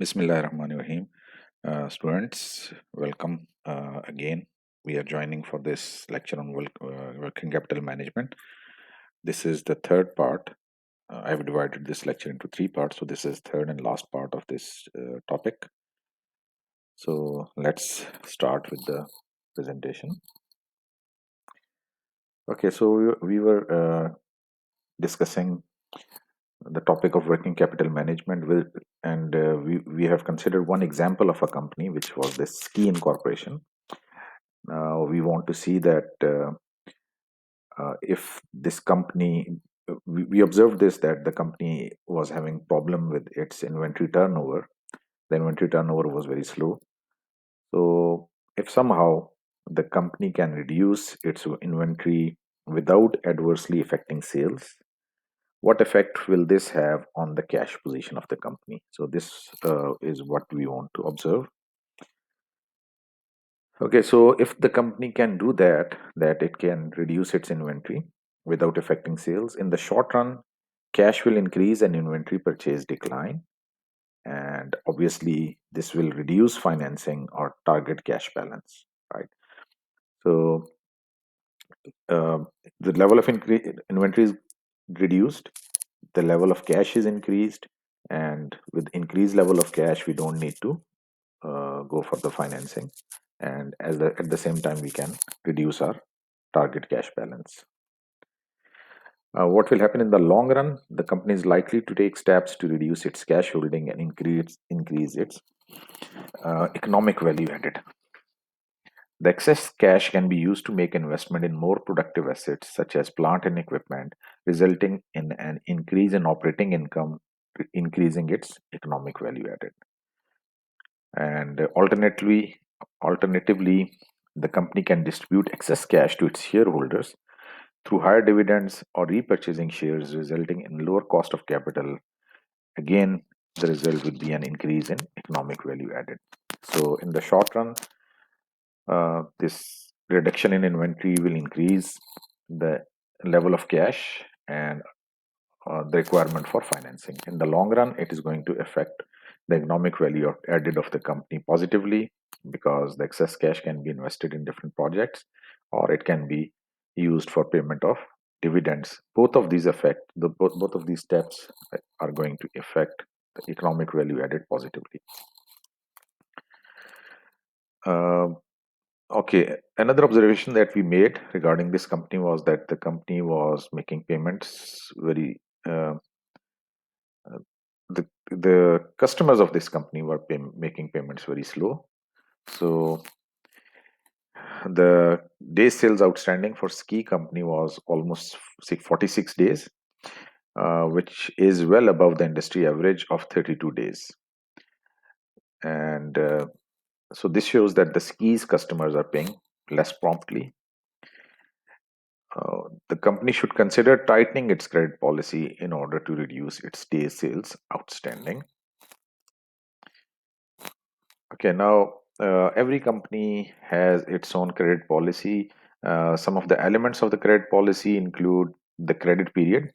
Bismillahirrahmanirrahim. Students, welcome again. We are joining for this lecture on working capital management. This is the third part. I have divided this lecture into three parts, so this is third and last part of this topic. So let's start with the presentation. Okay, so we were discussing the topic of working capital management with, and we have considered one example of a company, which was this Ski Incorporation. Now we want to see that if this company, we observed this, that the company was having problem with its inventory turnover. The inventory turnover was very slow. So if somehow the company can reduce its inventory without adversely affecting sales, what effect will this have on the cash position of the company? So this is what we want to observe. Okay, so if the company can do that, that it can reduce its inventory without affecting sales, in the short run, cash will increase and inventory purchase decline. And obviously, this will reduce financing or target cash balance, right? So uh, the level of inventory is reduced, the level of cash is increased, and with increased level of cash, we don't need to go for the financing, and at the same time we can reduce our target cash balance. What will happen in the long run? The company is likely to take steps to reduce its cash holding and increase its economic value added. The excess cash can be used to make investment in more productive assets such as plant and equipment, resulting in an increase in operating income, increasing its economic value added. And alternatively, the company can distribute excess cash to its shareholders through higher dividends or repurchasing shares, resulting in lower cost of capital. Again, the result would be an increase in economic value added. So, in the short run, this reduction in inventory will increase the level of cash and the requirement for financing. In the long run, it is going to affect the economic value added of the company positively, because the excess cash can be invested in different projects, or it can be used for payment of dividends. Both of these both of these steps are going to affect the economic value added positively. Uh, Okay, another observation that we made regarding this company was that the company was making payments very the customers of this company were making payments very slow. So the day sales outstanding for ski company was almost 46 days, which is well above the industry average of 32 days. And so this shows that the skis customers are paying less promptly. The company should consider tightening its credit policy in order to reduce its day sales outstanding. Okay, now every company has its own credit policy. Some of the elements of the credit policy include the credit period.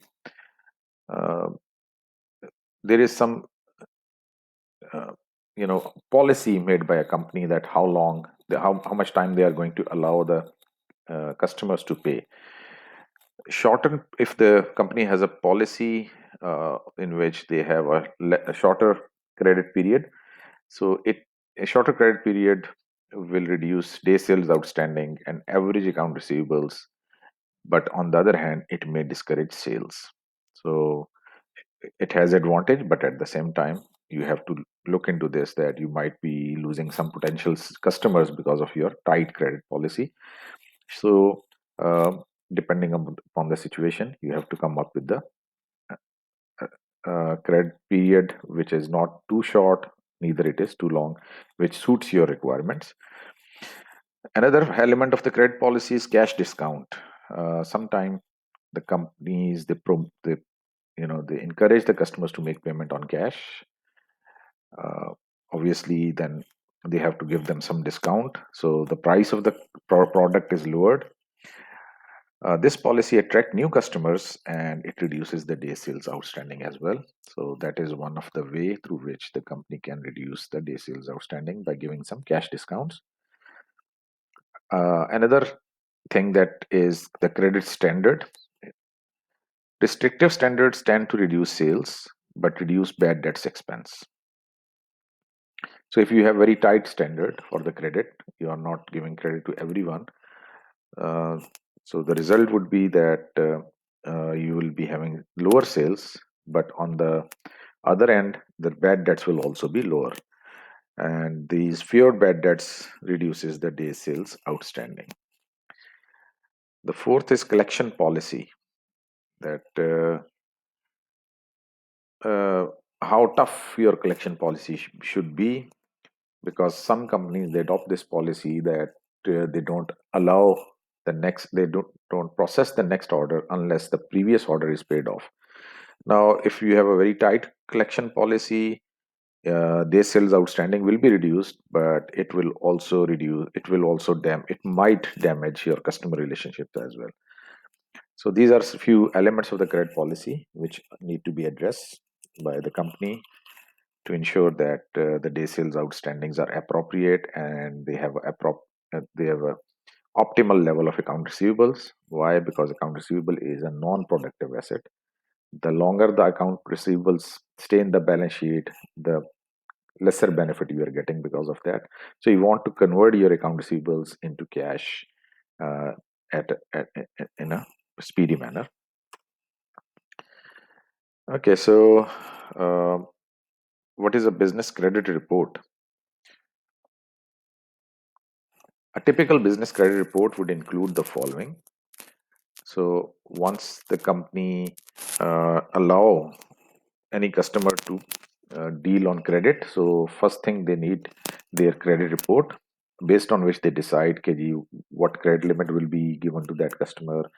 Uh, there is some, uh, policy made by a company that how long, how much time they are going to allow the customers to pay. Shorten if the company has a policy in which they have a shorter credit period, so a shorter credit period will reduce day sales outstanding and average account receivables, but on the other hand it may discourage sales. So it has advantage, but at the same time you have to look into this, that you might be losing some potential customers because of your tight credit policy. So depending upon the situation, you have to come up with the credit period which is not too short, neither it is too long, which suits your requirements. Another element of the credit policy is cash discount. Sometimes the companies, they encourage the customers to make payment on cash. Uh, Obviously, then they have to give them some discount, so the price of the product is lowered. This policy attract new customers and it reduces the day sales outstanding as well. So that is one of the way through which the company can reduce the day sales outstanding by giving some cash discounts. Another thing that is the credit standard. Restrictive standards tend to reduce sales but reduce bad debts expense. So if you have very tight standard for the credit, you are not giving credit to everyone. Uh, so the result would be that you will be having lower sales, but on the other end, the bad debts will also be lower. And these fewer bad debts reduces the day sales outstanding. The fourth is collection policy. That how tough your collection policy should be, because some companies they adopt this policy that they don't allow the next they don't process the next order unless the previous order is paid off. Now if you have a very tight collection policy, day sales outstanding will be reduced, but it might damage your customer relationships as well. So these are a few elements of the credit policy which need to be addressed by the company to ensure that the day sales outstandings are appropriate and they have a optimal level of account receivables. Why? Because account receivable is a non-productive asset. The longer the account receivables stay in the balance sheet, the lesser benefit you are getting because of that. So you want to convert your account receivables into cash uh, at in a speedy manner. Okay, so uh, what is a business credit report? A typical business credit report would include the following. So once the company allow any customer to deal on credit, so first thing they need their credit report, based on which they decide what credit limit will be given to that customer,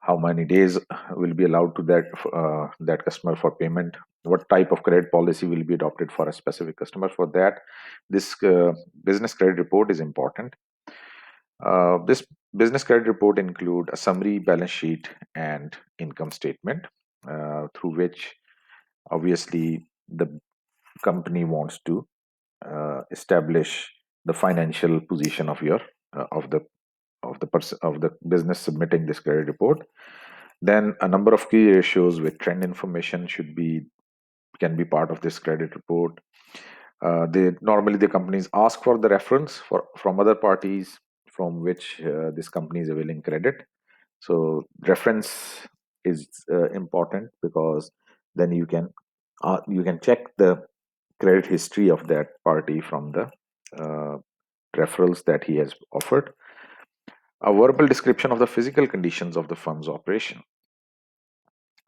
how many days will be allowed to that customer for payment, what type of credit policy will be adopted for a specific customer. For that, this business credit report is important. This business credit report include a summary balance sheet and income statement, through which obviously the company wants to establish the financial position of your of the business submitting this credit report. Then a number of key ratios with trend information can be part of this credit report. The companies ask for the reference from other parties from which this company is availing credit. So reference is important because then you can check the credit history of that party from the uh, referrals that he has offered. A verbal description of the physical conditions of the firm's operation,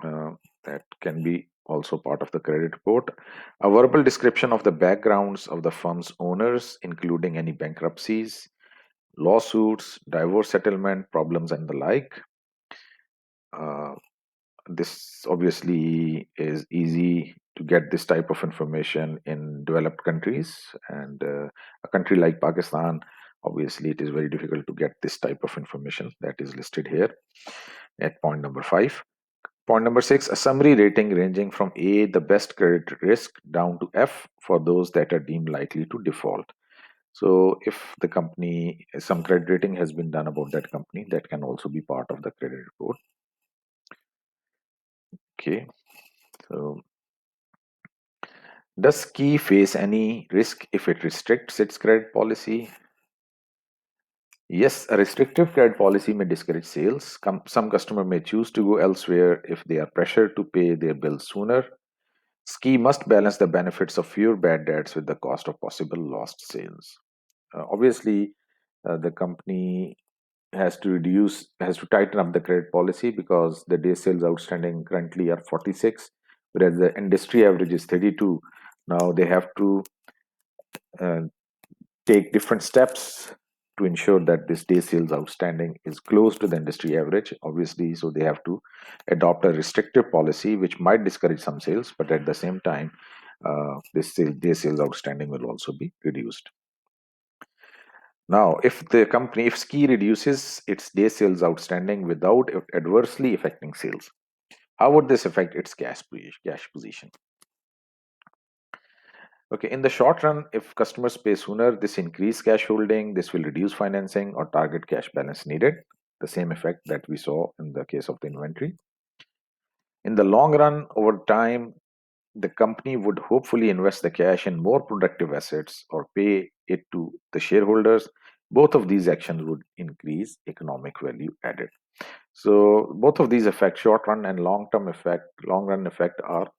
uh, that can be also part of the credit report. A verbal description of the backgrounds of the firm's owners, including any bankruptcies, lawsuits, divorce settlement problems, and the like. Uh, this obviously is easy to get this type of information in developed countries, and a country like Pakistan, obviously it is very difficult to get this type of information that is listed here at point number 5. Point number 6, a summary rating ranging from A, the best credit risk, down to F for those that are deemed likely to default. So if the company, some credit rating has been done about that company, that can also be part of the credit report. Okay, so does Key face any risk if it restricts its credit policy? Yes, a restrictive credit policy may discourage sales. Some customer may choose to go elsewhere if they are pressured to pay their bills sooner. Ski must balance the benefits of fewer bad debts with the cost of possible lost sales. Obviously, the company has to tighten up the credit policy because the day sales outstanding currently are 46, whereas the industry average is 32. Now they have to uh, take different steps to ensure that this day sales outstanding is close to the industry average, obviously. So they have to adopt a restrictive policy which might discourage some sales, but at the same time, day sales outstanding will also be reduced. Now, if Ski reduces its day sales outstanding without adversely affecting sales, how would this affect its cash position? Okay, in the short run, if customers pay sooner, this increase cash holding, this will reduce financing or target cash balance needed. The same effect that we saw in the case of the inventory. In the long run, over time, the company would hopefully invest the cash in more productive assets or pay it to the shareholders. Both of these actions would increase economic value added. So both of these effects, short run and long run effect, are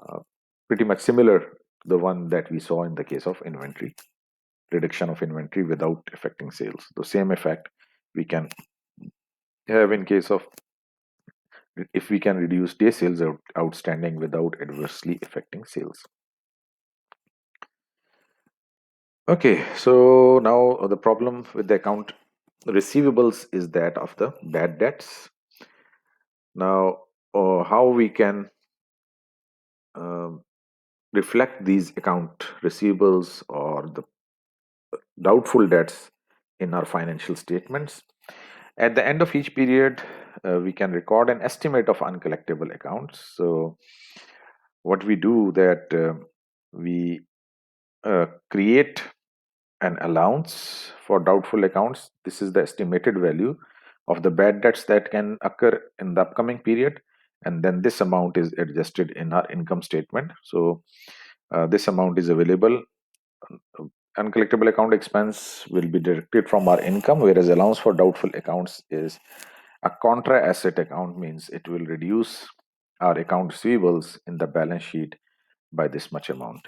uh, pretty much similar to the one that we saw in the case of inventory, reduction of inventory without affecting sales. The same effect we can have in case of if we can reduce day sales outstanding without adversely affecting sales. Okay, so now the problem with the account receivables is that of the bad debts. Now, how we can um, reflect these account receivables or the doubtful debts in our financial statements. At the end of each period, we can record an estimate of uncollectible accounts. So, what we do that we create an allowance for doubtful accounts. This is the estimated value of the bad debts that can occur in the upcoming period, and then this amount is adjusted in our income statement. So, this amount is available. Uncollectible account expense will be deducted from our income, whereas allowance for doubtful accounts is a contra asset account, means it will reduce our account receivables in the balance sheet by this much amount.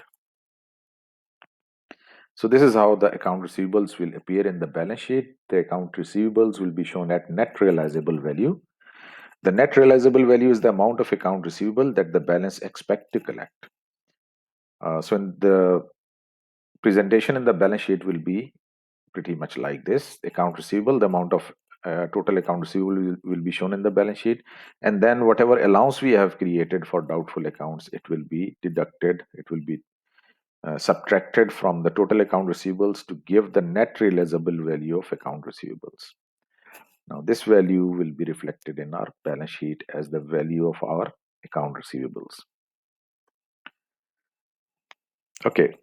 So this is how the account receivables will appear in the balance sheet. The account receivables will be shown at net realizable value. The net realizable value is the amount of account receivable that the balance expect to collect. So in the presentation in the balance sheet will be pretty much like this. Account receivable, the amount of total account receivable will be shown in the balance sheet, and then whatever allowance we have created for doubtful accounts, it will be deducted. It will be subtracted from the total account receivables to give the net realizable value of account receivables. Now, this value will be reflected in our balance sheet as the value of our account receivables. Okay,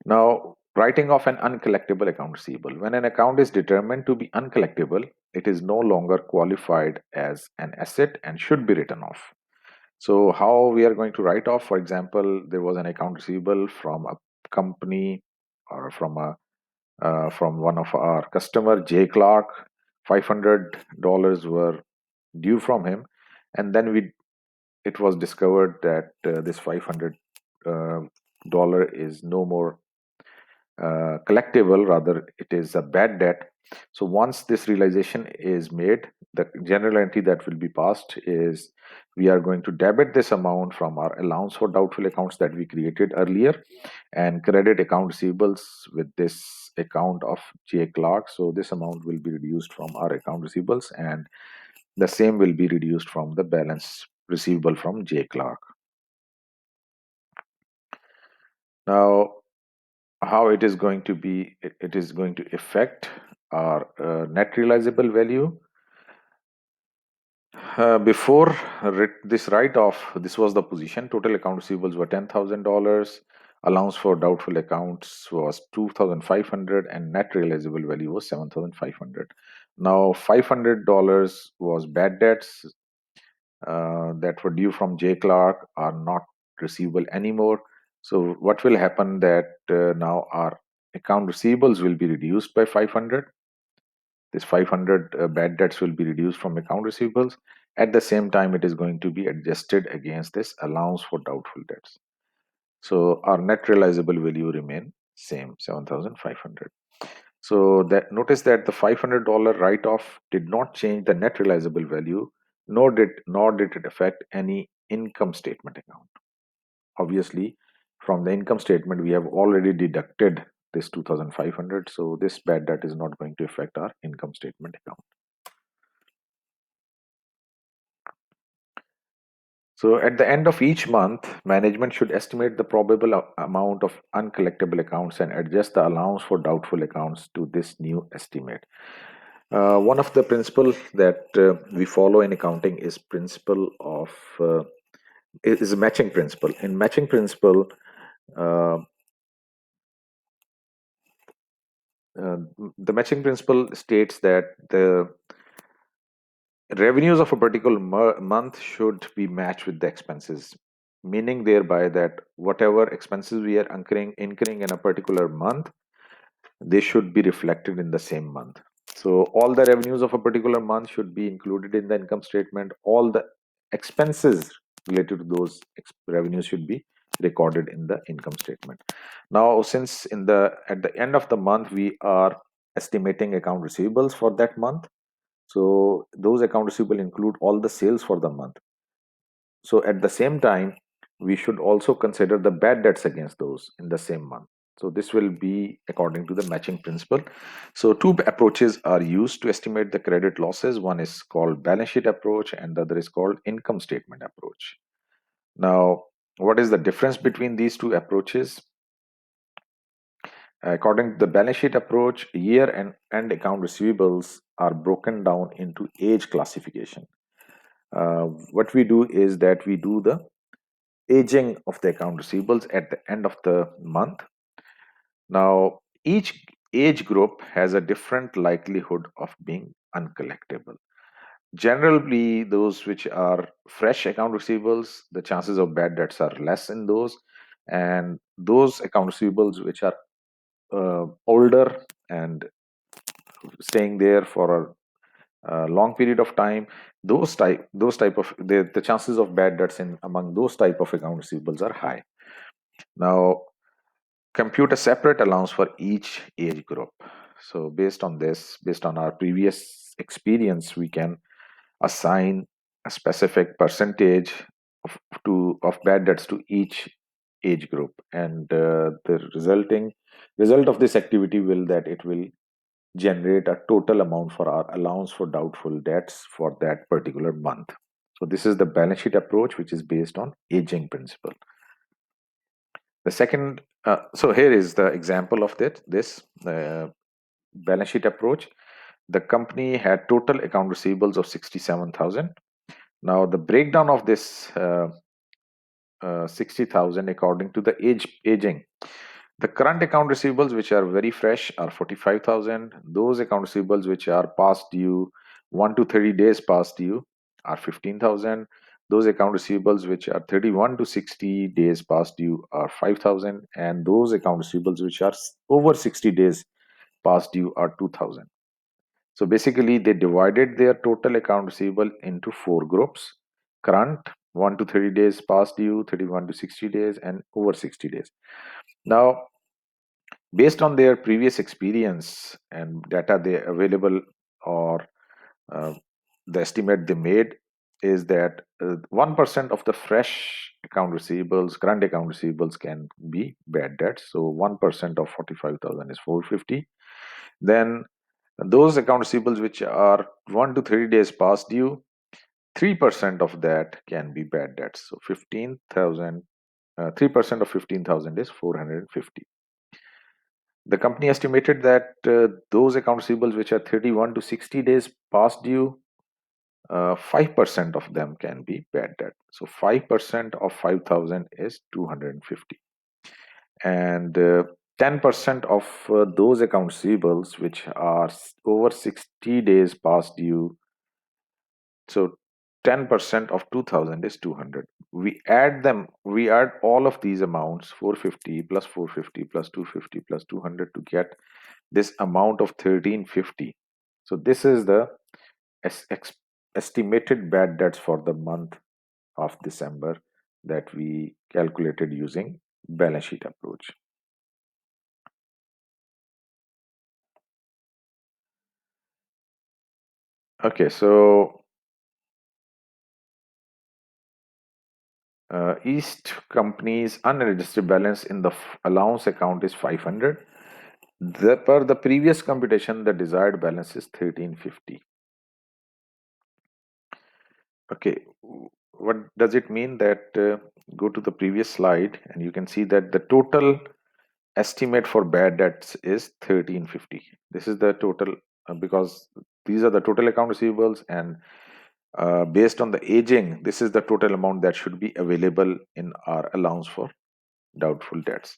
now writing off an uncollectible account receivable. When an account is determined to be uncollectible, it is no longer qualified as an asset and should be written off. So, how we are going to write off? For example, there was an account receivable from a company or from one of our customer, J. Clark. $500 were due from him, and then it was discovered that this $500 is no more collectible, rather it is a bad debt. So once this realization is made, the general entry that will be passed is we are going to debit this amount from our allowance for doubtful accounts that we created earlier and credit account receivables with this account of J. Clark. So this amount will be reduced from our account receivables, and the same will be reduced from the balance receivable from J. Clark. Now, how it is going to be, it is going to affect our net realizable value. Before this write-off, this was the position. Total account receivables were $10,000. Allowance for doubtful accounts was 2,500, and net realizable value was 7,500. Now, $500 was bad debts that were due from J. Clark are not receivable anymore. So what will happen that now our account receivables will be reduced by 500. This 500 bad debts will be reduced from account receivables. At the same time, it is going to be adjusted against this allowance for doubtful debts. So our net realizable value remain same, 7,500. So that notice that the $500 write-off did not change the net realizable value, nor did it affect any income statement account. Obviously, from the income statement, we have already deducted this 2,500, so this bad debt is not going to affect our income statement account. So at the end of each month, management should estimate the probable amount of uncollectible accounts and adjust the allowance for doubtful accounts to this new estimate. One of the principles that we follow in accounting is principle of is a matching principle. In matching principle, uh, uh, the matching principle states that the revenues of a particular month should be matched with the expenses, meaning thereby that whatever expenses we are incurring in a particular month, they should be reflected in the same month. So all the revenues of a particular month should be included in the income statement. All the expenses related to those revenues should be recorded in the income statement. Now, since at the end of the month we are estimating account receivables for that month, so those account receivable include all the sales for the month. So at the same time, we should also consider the bad debts against those in the same month. So this will be according to the matching principle. So two approaches are used to estimate the credit losses. One is called balance sheet approach and the other is called income statement approach. Now, what is the difference between these two approaches? According to the balance sheet approach, year and account receivables are broken down into age classification. What we do is that we do the aging of the account receivables at the end of the month. Now, each age group has a different likelihood of being uncollectible. Generally, those which are fresh account receivables, the chances of bad debts are less in those, and those account receivables which are older and staying there for a long period of time, those type of the chances of bad debts in among those type of account receivables are high. Now, compute a separate allowance for each age group. So based on our previous experience, we can assign a specific percentage of bad debts to each age group, and the result of this activity will generate a total amount for our allowance for doubtful debts for that particular month. So this is the balance sheet approach, which is based on aging principle. The second, so here is the example of this balance sheet approach. The company had total account receivables of 67,000. Now the breakdown of this 60,000 according to the aging. The current account receivables which are very fresh are 45,000. Those account receivables which are past due 1 to 30 days past due are 15,000. Those account receivables which are 31 to 60 days past due are 5,000, and those account receivables which are over 60 days past due are 2,000. So basically, they divided their total account receivable into four groups: current, 1 to 30 days past due, 31 to 60 days, and over 60 days. Now, based on their previous experience and data they available, or uh, the estimate they made is that 1% of the fresh account receivables, current account receivables, can be bad debts. So 1% of 45,000 is 450. Then those account receivables which are 1 to 30 days past due, 3% of that can be bad debts. So 15,000, 3% of 15,000 is 450. The company estimated that those account receivables which are 31 to 60 days past due, 5% of them can be bad debt. So 5% of 5,000 is 250. And 10% of those account receivables which are over 60 days past due, so 10% of 2,000 is 200. We add all of these amounts, 450 plus 450 plus 250 plus 200, to get this amount of 1350. So this is the estimated bad debts for the month of December that we calculated using balance sheet approach. Okay, so East Company's unregistered balance in the allowance account is 500. Per the previous computation, the desired balance is 1350. Okay, what does it mean? That go to the previous slide and you can see that the total estimate for bad debts is 1350. This is the total, because these are the total account receivables, and based on the aging, this is the total amount that should be available in our allowance for doubtful debts.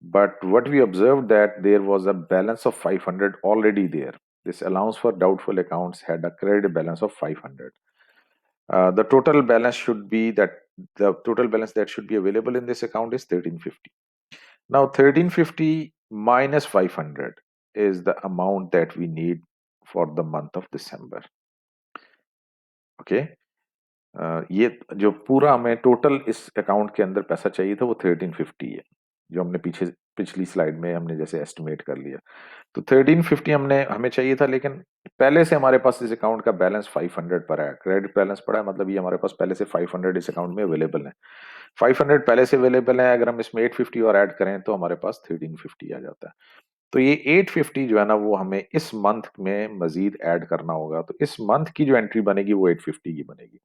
But what we observed, that there was a balance of 500 already there. This allowance for doubtful accounts had a credit balance of 500. The total balance should be that the total balance that should be available in this account is 1350. Now 1350 minus 500 is the amount that we need for the month of December. Okay. ये जो पूरा हमें total इस account के अंदर पैसा चाहिए था वो 1350 है, जो हमने पिछली स्लाइड में हमने जैसे एस्टिमेट कर लिया। तो 1350 हमें चाहिए था, लेकिन पहले से हमारे पास इस अकाउंट का बैलेंस 500 पर है, क्रेडिट बैलेंस पड़ा है, मतलब ये हमारे पास पहले से 500 इस अकाउंट में अवेलेबल है। 500 पहले से अवेलेबल है, अगर हम इसमें 850 और ऐड करें तो हमारे पास 1350 आ जाता है। तो ये 850 जो है ना, वो हमें इस मंथ में मजीद ऐड करना होगा। तो इस मंथ की जो एंट्री बनेगी वो 850 की बनेगी।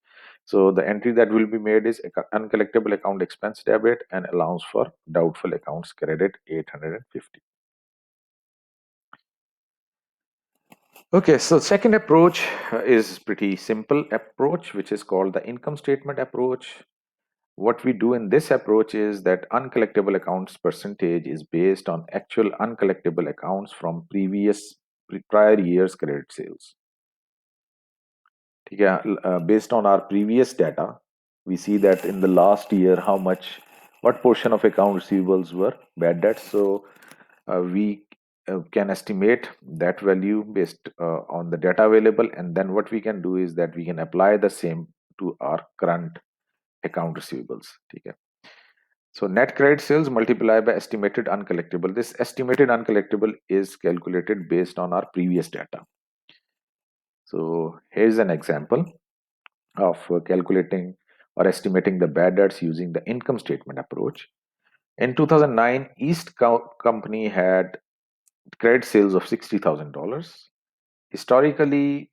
So the entry that will be made is uncollectible account expense debit and allowance for doubtful accounts credit 850. Okay, so second approach is pretty simple approach, which is called the income statement approach. What we do in this approach is that uncollectible accounts percentage is based on actual uncollectible accounts from prior year's credit sales. ठीक है, based on our previous data, we see that in the last year what portion of account receivables were bad debts. So we can estimate that value based on the data available, and then what we can do is that we can apply the same to our current account receivables. ठीक है. So net credit sales multiplied by estimated uncollectible. This estimated uncollectible is calculated based on our previous data. So here's an example of calculating or estimating the bad debts using the income statement approach. In 2009, Company had credit sales of $60,000. Historically,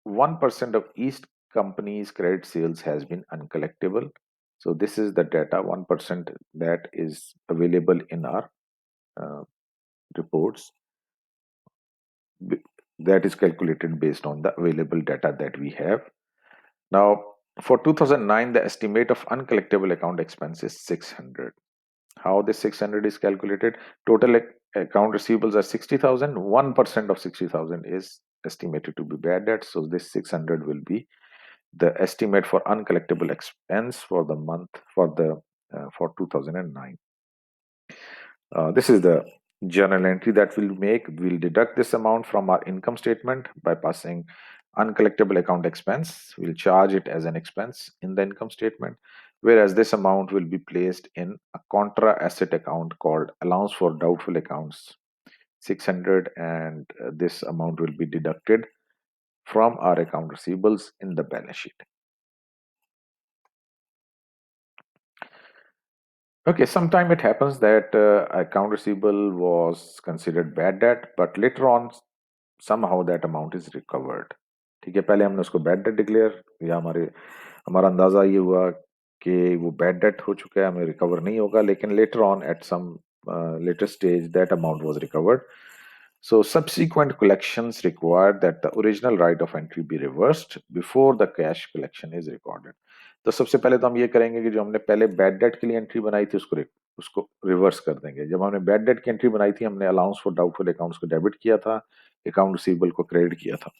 1% of East Company's credit sales has been uncollectible. So this is the data, 1% that is available in our uh, reports, that is calculated based on the available data that we have. Now, for 2009, the estimate of uncollectible account expense is 600. How this 600 is calculated? Total account receivables are 60,000. 1% of 60,000 is estimated to be bad debt. So this 600 will be the estimate for uncollectible expense for the month for 2009. This is the journal entry that we'll make. We'll deduct this amount from our income statement by passing uncollectible account expense. We'll charge it as an expense in the income statement, whereas this amount will be placed in a contra asset account called allowance for doubtful accounts, 600, and this amount will be deducted from our account receivables in the balance sheet. Okay, sometime it happens that account receivable was considered bad debt, but later on somehow that amount is recovered. ठीक है, पहले हमने उसको bad debt declare या हमारा अंदाजा ये हुआ कि वो बैड डेट हो चुका है, हमें रिकवर नहीं होगा, लेकिन later on at some later stage that amount was recovered. So subsequent collections require that the original right of entry be reversed before the cash collection is recorded. तो सबसे पहले तो हम ये करेंगे कि जो हमने पहले बैड डेट के लिए एंट्री बनाई थी उसको रिवर्स कर देंगे। जब हमने बैड डेट की एंट्री बनाई थी, हमने अलाउंस फॉर डाउटफुल अकाउंट्स को डेबिट किया था, अकाउंट रिसीवेबल को क्रेडिट किया था।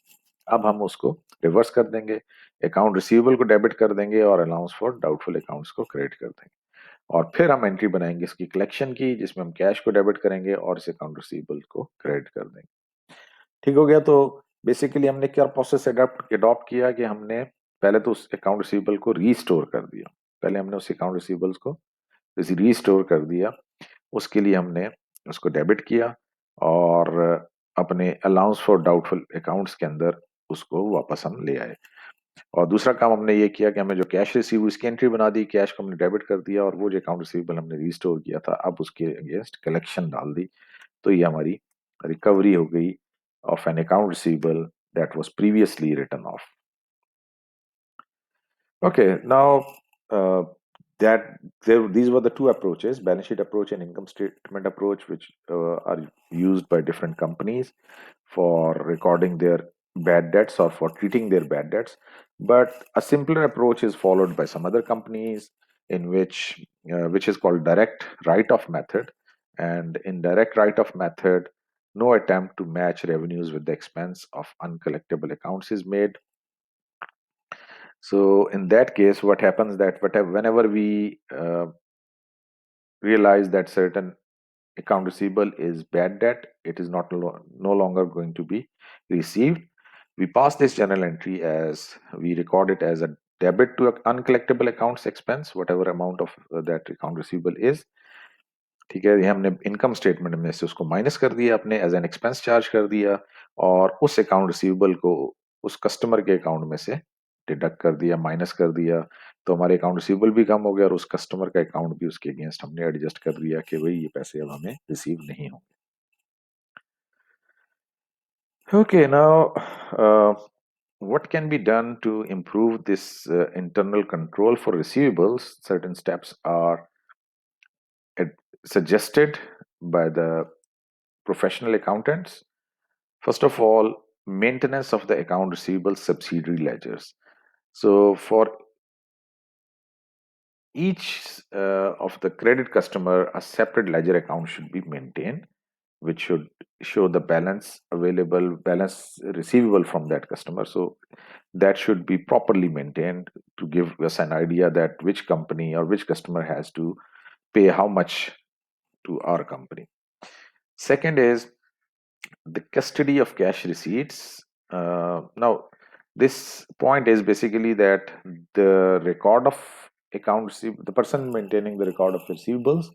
अब हम उसको रिवर्स कर देंगे, अकाउंट रिसीवेबल को डेबिट कर देंगे और अलाउंस फॉर डाउटफुल अकाउंट्स को क्रेडिट कर देंगे, और फिर हम एंट्री बनाएंगे इसकी कलेक्शन की, जिसमें हम कैश को डेबिट करेंगे और इस अकाउंट रिसीवेबल को क्रेडिट कर देंगे। ठीक हो गया। तो बेसिकली हमने क्या प्रोसेस अडॉप्ट किया कि हमने पहले तो उस अकाउंट रिसीवेबल को रीस्टोर कर दिया। पहले हमने उस अकाउंट रिसीवेबल्स को रीस्टोर कर दिया, उसके लिए हमने उसको डेबिट किया और अपने अलाउंस फॉर डाउटफुल अकाउंट्स के अंदर उसको वापस हम ले आए। और दूसरा काम हमने ये किया कि हमने जो कैश रिसीव हुई उसकी एंट्री बना दी, कैश को हमने डेबिट कर दिया, और वो जो अकाउंट रिसीवेबल हमने रीस्टोर किया था अब उसके अगेंस्ट कलेक्शन डाल दी। तो ये हमारी रिकवरी हो गई of an account receivable that was previously written off. Okay, now uh, that these were the two approaches, balance sheet approach and income statement approach, which are used by different companies for recording their bad debts or for treating their bad debts. But a simpler approach is followed by some other companies, in which is called direct write-off method. And in direct write-off method, no attempt to match revenues with the expense of uncollectible accounts is made. So in that case, what happens that whenever we realize that certain account receivable is bad debt, it is no longer going to be received. We pass this journal entry as we record it as a debit to uncollectible accounts expense, whatever amount of that account receivable is. ठीक है, ये हमने income statement में से उसको minus कर दिया, अपने एज एन एक्सपेंस चार्ज कर दिया, और उस अकाउंट रिसीवेबल को उस कस्टमर के अकाउंट में से डिडक्ट कर दिया, माइनस कर दिया। तो हमारे अकाउंट रिसीवेबल भी कम हो गया और उस कस्टमर का अकाउंट भी उसके अगेंस्ट हमने एडजस्ट कर दिया कि भाई ये पैसे अब हमें रिसीव नहीं होंगे। Okay, now what can be done to improve this internal control for receivables? Certain steps are ad- suggested by the professional accountants. First of all, maintenance of the account receivable subsidiary ledgers. So for each of the credit customer, a separate ledger account should be maintained, which should show the balance receivable from that customer. So that should be properly maintained to give us an idea that which company or which customer has to pay how much to our company. Second is the custody of cash receipts. Now, this point is basically that the record of the person maintaining the record of receivables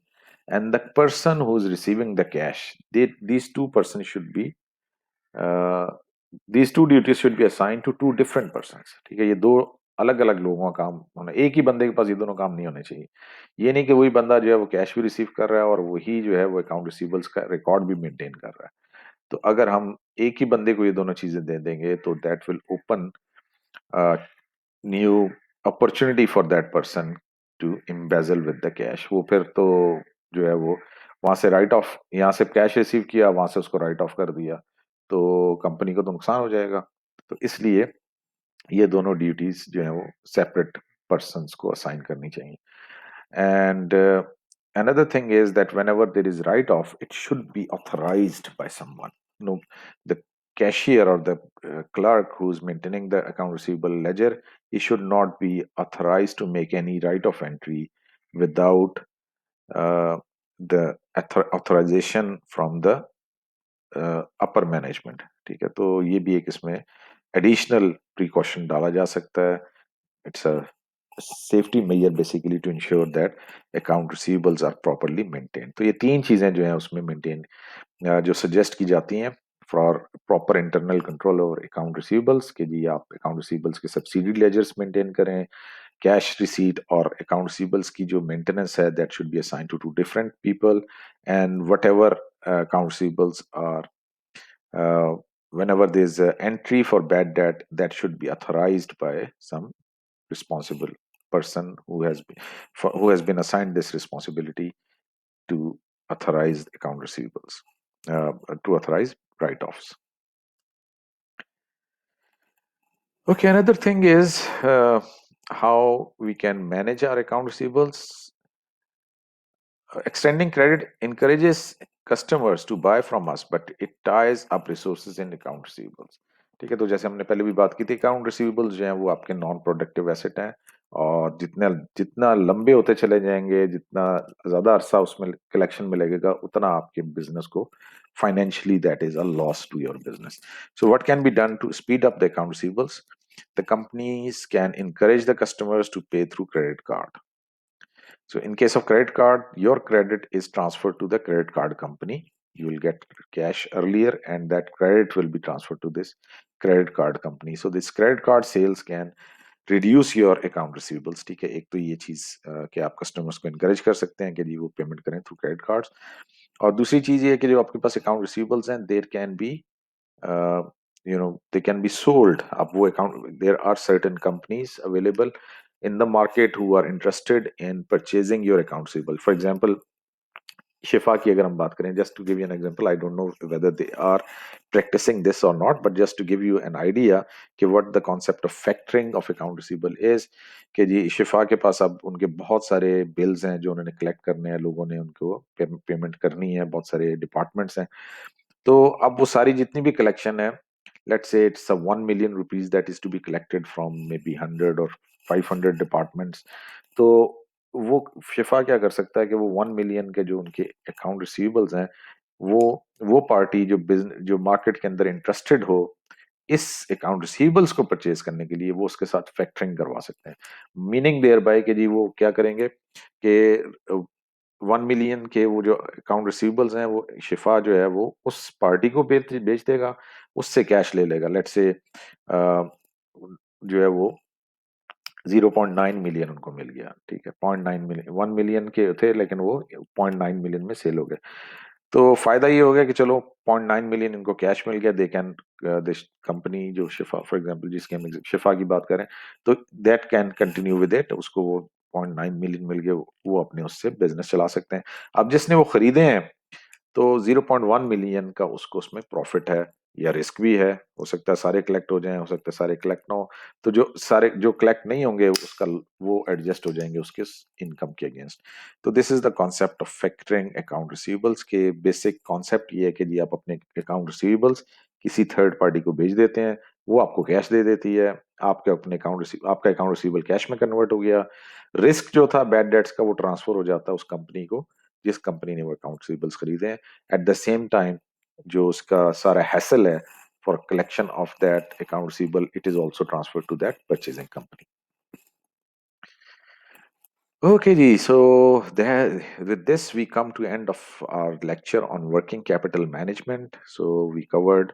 and the person who is receiving the cash, these two persons should be uh, these two duties should be assigned to two different persons. ठीक है, ये दो अलग अलग लोगों का काम होना, एक ही बंदे के पास ये दोनों काम नहीं होने चाहिए। ये नहीं कि वही बंदा जो है वो कैश भी रिसीव कर रहा है और वही जो है वो अकाउंट रिसीवेबल्स का रिकॉर्ड भी मेंटेन कर रहा है। तो अगर हम एक ही बंदे को ये दोनों चीजें दे देंगे तो that will open new opportunity for that person to embezzle with the cash. वो फिर तो जो है वो वहां से राइट ऑफ, यहाँ से कैश रिसीव किया, वहां से उसको राइट ऑफ कर दिया, तो कंपनी को तो नुकसान हो जाएगा। तो इसलिए ये दोनों ड्यूटीज जो है वो सेपरेट पर्सन्स को असाइन करनी चाहिए। And another thing is that whenever there is write-off, it should be authorized by someone. No, the cashier or the clerk who's maintaining the account receivable ledger, he should not be authorized to make any write-off entry without uh, the authorization from the upper management. ठीक है, तो ये भी एक इसमें additional precaution डाला जा सकता है। It's a safety measure basically to ensure that account receivables are properly maintain. तो ये तीन चीजें जो है उसमें मेंटेन जो सजेस्ट की जाती हैं for proper internal control over account receivables, के जी आप अकाउंट रिसीवेबल्स के सब्सिडी लेजर्स मेंटेन करें, कैश रिसीट और अकाउंट रिसीवेबल्स की जो मेंटेनेंस है that should be assign to two different people, and whatever account receivables are uh, whenever there's an entry for bad debt, that should be authorized by some responsible person who has been assigned this responsibility to authorize account receivables, uh, to authorize write-offs. Okay, another thing is how we can manage our account receivables. Extending credit encourages customers to buy from us, but it ties up resources in account receivables. ठीक है, तो जैसे हमने पहले भी बात की थी, अकाउंट रिसीवेबल्स जो हैं वो आपके नॉन प्रोडक्टिव एसेट हैं, और जितना जितना लंबे होते चले जाएंगे, जितना ज्यादा अरसा उसमें कलेक्शन में लगेगा, उतना आपके बिजनेस को financially that is a loss to your business. So what can be done to speed up the account receivables? The companies can encourage the customers to pay through credit card. So in case of credit card, your credit is transferred to the credit card company. You will get cash earlier and that credit will be transferred to this credit card company. So this credit card sales can reduce your account receivables. ठीक है, एक तो ये चीज कि आप customers को encourage कर सकते हैं कि जी वो पेमेंट करें थ्रू क्रेडिट कार्ड्स, और दूसरी चीज ये है कि जो आपके पास अकाउंट रिसीवेबल्स हैं, there can be they can be sold. अब वो account, there are certain companies available in the market who are interested in purchasing your accounts receivable. For example, शिफा की अगर हम बात करें, just to give you an example, I don't know whether they are practicing this or not, but just to give you an idea कि what the concept of factoring of account receivable is, कि जी शिफा के पास अब उनके बहुत सारे bills हैं जो उन्होंने कलेक्ट करने हैं, लोगों ने उनको पेमेंट करनी है, बहुत सारे डिपार्टमेंट्स हैं, तो अब वो सारी जितनी भी कलेक्शन है, let's say it's a 1 million rupees that is to be collected from maybe 100 or 500 departments, तो वो शिफा क्या कर सकता है कि वो 1 मिलियन के जो उनके अकाउंट रिसीवेबल्स हैं, वो वो पार्टी जो बिजनेस जो मार्केट के अंदर इंटरेस्टेड हो इस अकाउंट रिसीवेबल्स को परचेज करने के लिए, वो उसके साथ फैक्टरिंग करवा सकते हैं। मीनिंग देयर बाय कि जी वो क्या करेंगे कि 1 मिलियन के वो जो अकाउंट रिसीवेबल्स हैं, वो शिफा जो है वो उस पार्टी को बेच बेच देगा, उससे कैश ले लेगा। लेट्स से जो है वो 0.9 मिलियन उनको मिल गया, ठीक है, 0.9 मिलियन, 1 मिलियन के थे लेकिन वो 0.9 मिलियन में सेल हो गए। तो फायदा ये हो गया कि चलो 0.9 मिलियन इनको कैश मिल गया, दे कैन दिस कंपनी जो शिफा फॉर एग्जांपल जिसकी हम शिफा की बात करें, तो that can continue with it, उसको वो 0.9 मिलियन मिल गए, वो अपने उससे बिजनेस चला सकते हैं। अब जिसने वो खरीदे हैं, तो 0.1 मिलियन का उसको उसमें प्रॉफिट है या रिस्क भी है, हो सकता है सारे कलेक्ट हो जाएं, हो सकता है सारे कलेक्ट ना हो, तो जो कलेक्ट नहीं होंगे उसका वो एडजस्ट हो जाएंगे उसके इनकम के अगेंस्ट। तो this is the concept of factoring account receivables के बेसिक कॉन्सेप्ट ये है कि जी आप अपने अकाउंट रिसीवेबल्स किसी थर्ड पार्टी को भेज देते हैं, वो आपको कैश दे देती है, आपका अकाउंट रिसीवेबल कैश में कन्वर्ट हो गया, रिस्क जो था बैड डेट्स का वो ट्रांसफर हो जाता है उस कंपनी को जिस कंपनी ने वो अकाउंट रिसीवेबल्स खरीदे हैं। एट द सेम टाइम जो उसका सारा हैसल है for collection of that account receivable, it is also transferred to that purchasing company. Okay, Ji. So there, with this, we come to end of our lecture on working capital management. So we covered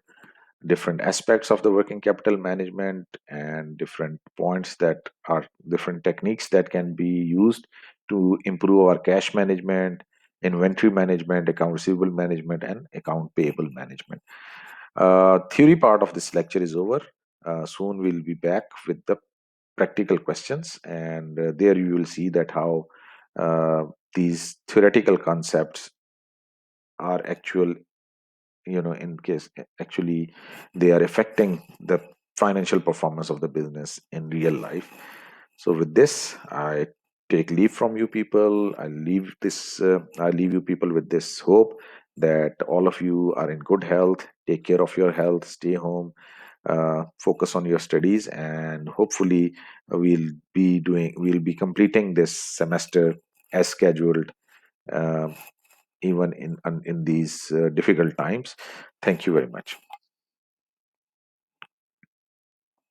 different aspects of the working capital management and different points that are different techniques that can be used to improve our cash management, inventory management, account receivable management, and account payable management. Theory part of this lecture is over. Soon we'll be back with the practical questions, and there you will see that how uh, these theoretical concepts are actual, in case actually they are affecting the financial performance of the business in real life. So with this, I take leave from you people. I leave you people with this hope that all of you are in good health, take care of your health, stay home, focus on your studies, and hopefully we'll be completing this semester as scheduled, uh, even in these difficult times. Thank you very much.